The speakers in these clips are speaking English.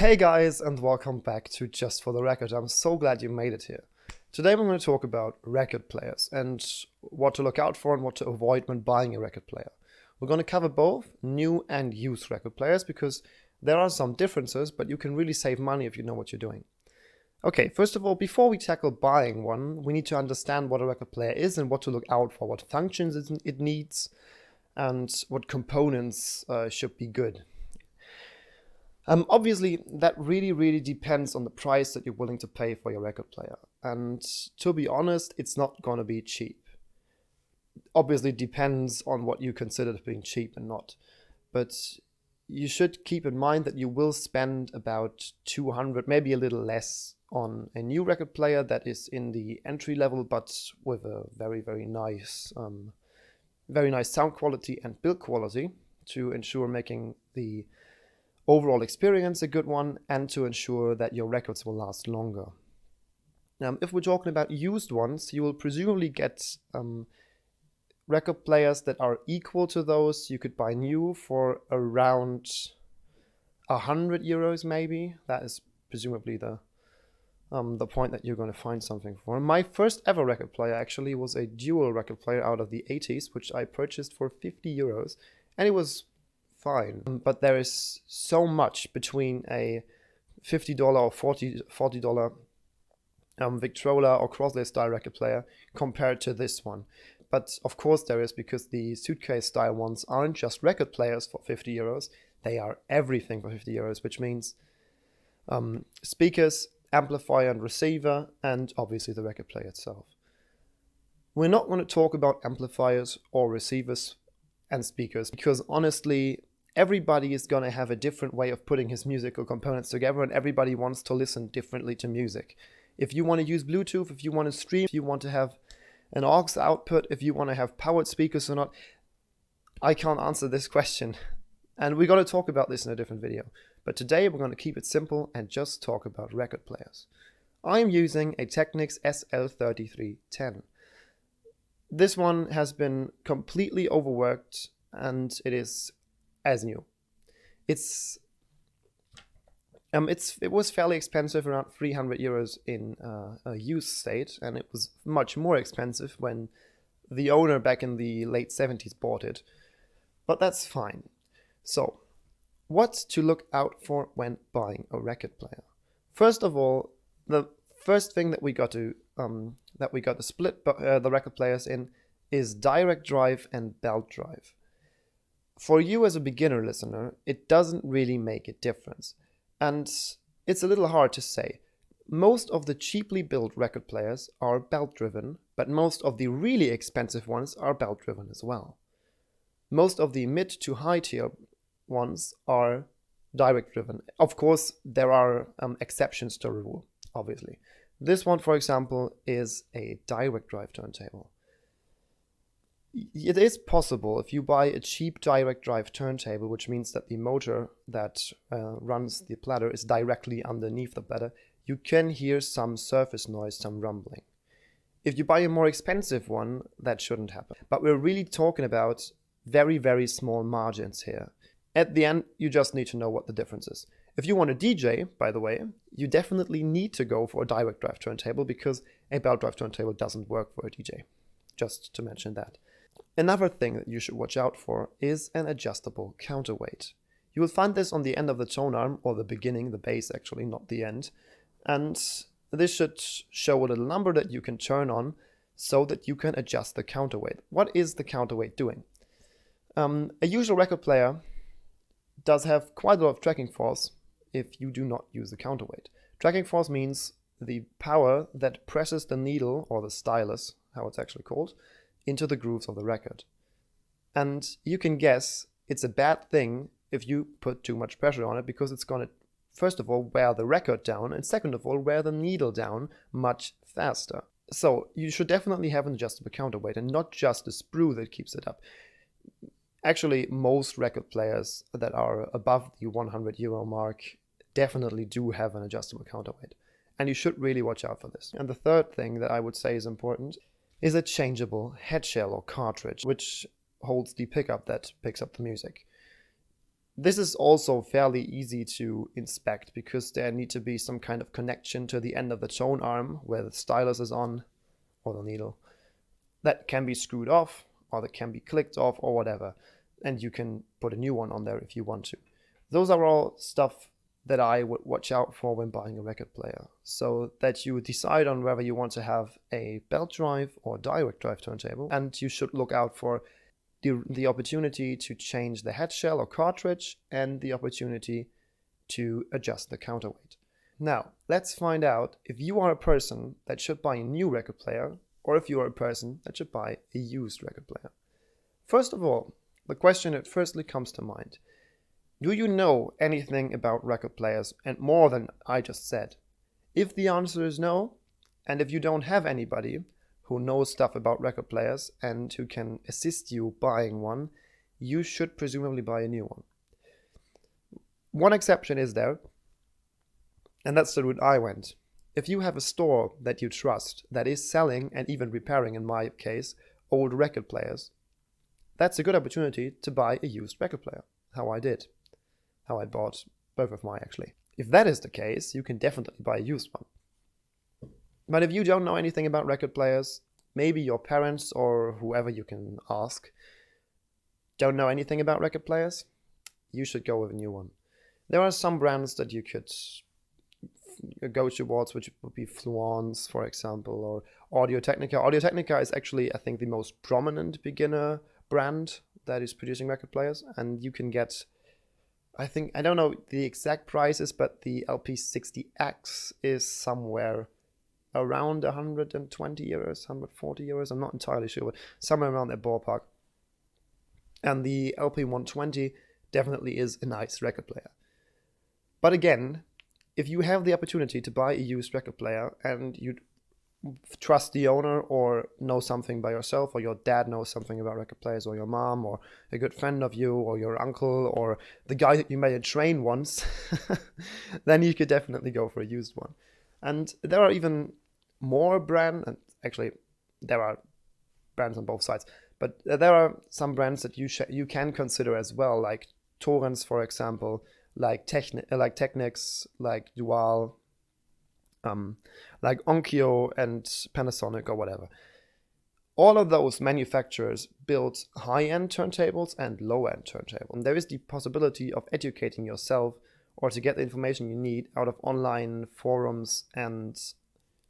Hey guys, and welcome back to Just for the Record. I'm so glad you made it here. Today we're going to talk about record players and what to look out for and what to avoid when buying a record player. We're going to cover both new and used record players because there are some differences, but you can really save money if you know what you're doing. Okay, first of all, before we tackle buying one, we need to understand what a record player is and what to look out for, what functions it needs, and what components should be good. Obviously, that really depends on the price that you're willing to pay for your record player. And to be honest, it's not going to be cheap. Obviously, depends on what you consider being cheap and not. But you should keep in mind that you will spend about 200, maybe a little less, on a new record player that is in the entry level, but with a very nice sound quality and build quality to ensure making the overall experience a good one and to ensure that your records will last longer. If we're talking about used ones, you will presumably get record players that are equal to those you could buy new for around €100 maybe. That is presumably the point that you're going to find something for. My first ever record player actually was a dual record player out of the 80s, which I purchased for €50, and it was fine. But there is so much between a $50 or $40 Victrola or Crosley style record player compared to this one. But of course there is, because the suitcase style ones aren't just record players for €50, they are everything for €50, which means speakers, amplifier and receiver, and obviously the record player itself. We're not going to talk about amplifiers or receivers and speakers because honestly everybody is going to have a different way of putting his musical components together, and everybody wants to listen differently to music. If you want to use Bluetooth, if you want to stream, if you want to have an aux output, if you want to have powered speakers or not, I can't answer this question. And we're going to talk about this in a different video. But today we're going to keep it simple and just talk about record players. I'm using a Technics SL3310. This one has been completely overworked and it is as new. It was fairly expensive, around €300 in a used state, and it was much more expensive when the owner back in the late 70s bought it. But that's fine. So, what to look out for when buying a record player? First of all, the first thing that we got to split the record players in is direct drive and belt drive. For you as a beginner listener, it doesn't really make a difference. And it's a little hard to say. Most of the cheaply built record players are belt driven, but most of the really expensive ones are belt driven as well. Most of the mid to high tier ones are direct driven. Of course, there are exceptions to the rule, obviously. This one, for example, is a direct drive turntable. It is possible, if you buy a cheap direct drive turntable, which means that the motor that runs the platter is directly underneath the platter, you can hear some surface noise, some rumbling. If you buy a more expensive one, that shouldn't happen. But we're really talking about very small margins here. At the end, you just need to know what the difference is. If you want a DJ, by the way, you definitely need to go for a direct drive turntable because a belt drive turntable doesn't work for a DJ. Just to mention that. Another thing that you should watch out for is an adjustable counterweight. You will find this on the end of the tone arm, or the beginning, the bass actually, not the end. And this should show a little number that you can turn on so that you can adjust the counterweight. What is the counterweight doing? A usual record player does have quite a lot of tracking force if you do not use the counterweight. Tracking force means the power that presses the needle, or the stylus, how it's actually called, into the grooves of the record. And you can guess it's a bad thing if you put too much pressure on it, because it's going to, first of all, wear the record down, and second of all, wear the needle down much faster. So you should definitely have an adjustable counterweight and not just a sprue that keeps it up. Actually, most record players that are above the €100 mark definitely do have an adjustable counterweight. And you should really watch out for this. And the third thing that I would say is important is a changeable headshell or cartridge, which holds the pickup that picks up the music. This is also fairly easy to inspect because there need to be some kind of connection to the end of the tone arm where the stylus is on, or the needle. That can be screwed off, or that can be clicked off, or whatever. And you can put a new one on there if you want to. Those are all stuff that I would watch out for when buying a record player, so that you decide on whether you want to have a belt drive or direct drive turntable. And you should look out for the opportunity to change the head shell or cartridge and the opportunity to adjust the counterweight. Now, let's find out if you are a person that should buy a new record player or if you are a person that should buy a used record player. First of all, the question that firstly comes to mind: do you know anything about record players and more than I just said? If the answer is no, and if you don't have anybody who knows stuff about record players and who can assist you buying one, you should presumably buy a new one. One exception is there, and that's the route I went. If you have a store that you trust that is selling and even repairing, in my case, old record players, that's a good opportunity to buy a used record player. How I bought both of mine, actually. If that is the case, you can definitely buy a used one. But if you don't know anything about record players, maybe your parents or whoever you can ask don't know anything about record players, you should go with a new one. There are some brands that you could go towards, which would be Fluence, for example, or Audio-Technica. Audio-Technica is actually, I think, the most prominent beginner brand that is producing record players, and you can get, I don't know the exact prices, but the LP60X is somewhere around 120 euros, 140 euros, I'm not entirely sure, but somewhere around that ballpark. And the LP120 definitely is a nice record player. But again, if you have the opportunity to buy a used record player and you trust the owner or know something by yourself, or your dad knows something about record players, or your mom, or a good friend of you, or your uncle, or the guy that you made a train once, then you could definitely go for a used one. And there are even more brands, and actually there are brands on both sides, but there are some brands that you can consider as well, like Torrens, for example, like Technics, like Dual, like Onkyo and Panasonic or whatever. All of those manufacturers build high-end turntables and low-end turntables. And there is the possibility of educating yourself or to get the information you need out of online forums and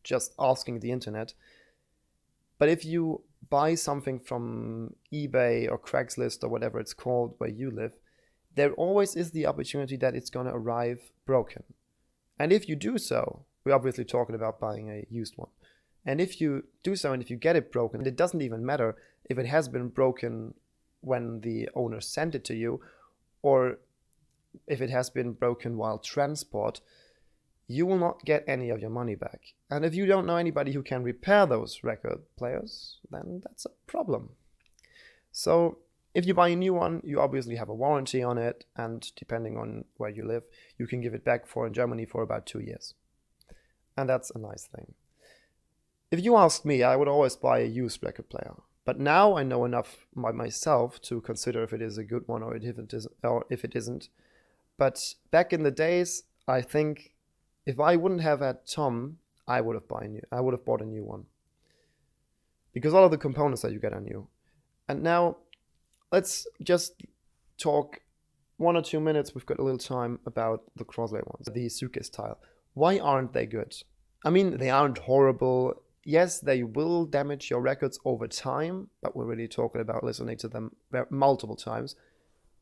just asking the internet. But if you buy something from eBay or Craigslist or whatever it's called where you live, there always is the opportunity that it's going to arrive broken. And if you do so, we're obviously talking about buying a used one. And if you do so and if you get it broken, it doesn't even matter if it has been broken when the owner sent it to you or if it has been broken while transport, you will not get any of your money back. And if you don't know anybody who can repair those record players, then that's a problem. So if you buy a new one, you obviously have a warranty on it, and depending on where you live, you can give it back in Germany for about 2 years. And that's a nice thing. If you ask me, I would always buy a used record player. But now I know enough by myself to consider if it is a good one or if it isn't. But back in the days, I think if I wouldn't have had Tom, I would have bought a new one. Because all of the components that you get are new. And now, let's just talk 1 or 2 minutes, we've got a little time, about the Crosley ones, the Suke style. Why aren't they good? I mean, they aren't horrible. Yes, they will damage your records over time, but we're really talking about listening to them multiple times.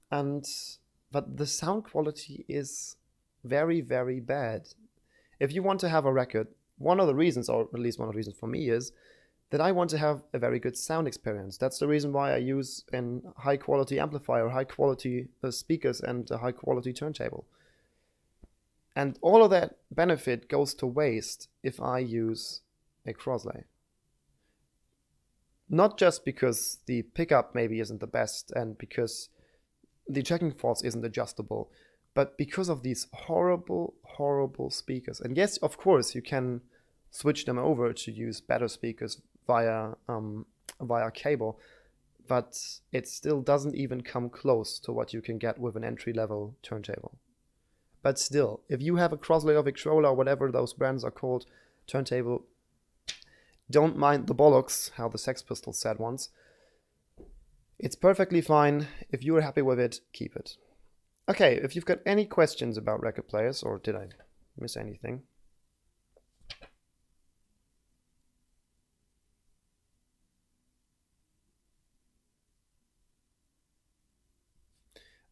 But the sound quality is very, very bad. If you want to have a record, one of the reasons, or at least one of the reasons for me, is that I want to have a very good sound experience. That's the reason why I use a high quality amplifier, high quality speakers, and a high quality turntable. And all of that benefit goes to waste if I use a Crosley. Not just because the pickup maybe isn't the best and because the checking force isn't adjustable, but because of these horrible, horrible speakers. And yes, of course, you can switch them over to use better speakers via cable, but it still doesn't even come close to what you can get with an entry-level turntable. But still, if you have a Crossley Victrola or whatever those brands are called, turntable, don't mind the bollocks, how the Sex Pistols said once. It's perfectly fine. If you're happy with it, keep it. Okay, if you've got any questions about record players, or did I miss anything?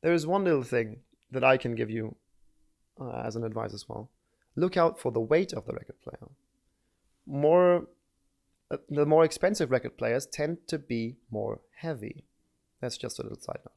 There is one little thing that I can give you as an advice as well. Look out for the weight of the record player. The more expensive record players tend to be more heavy. That's just a little side note.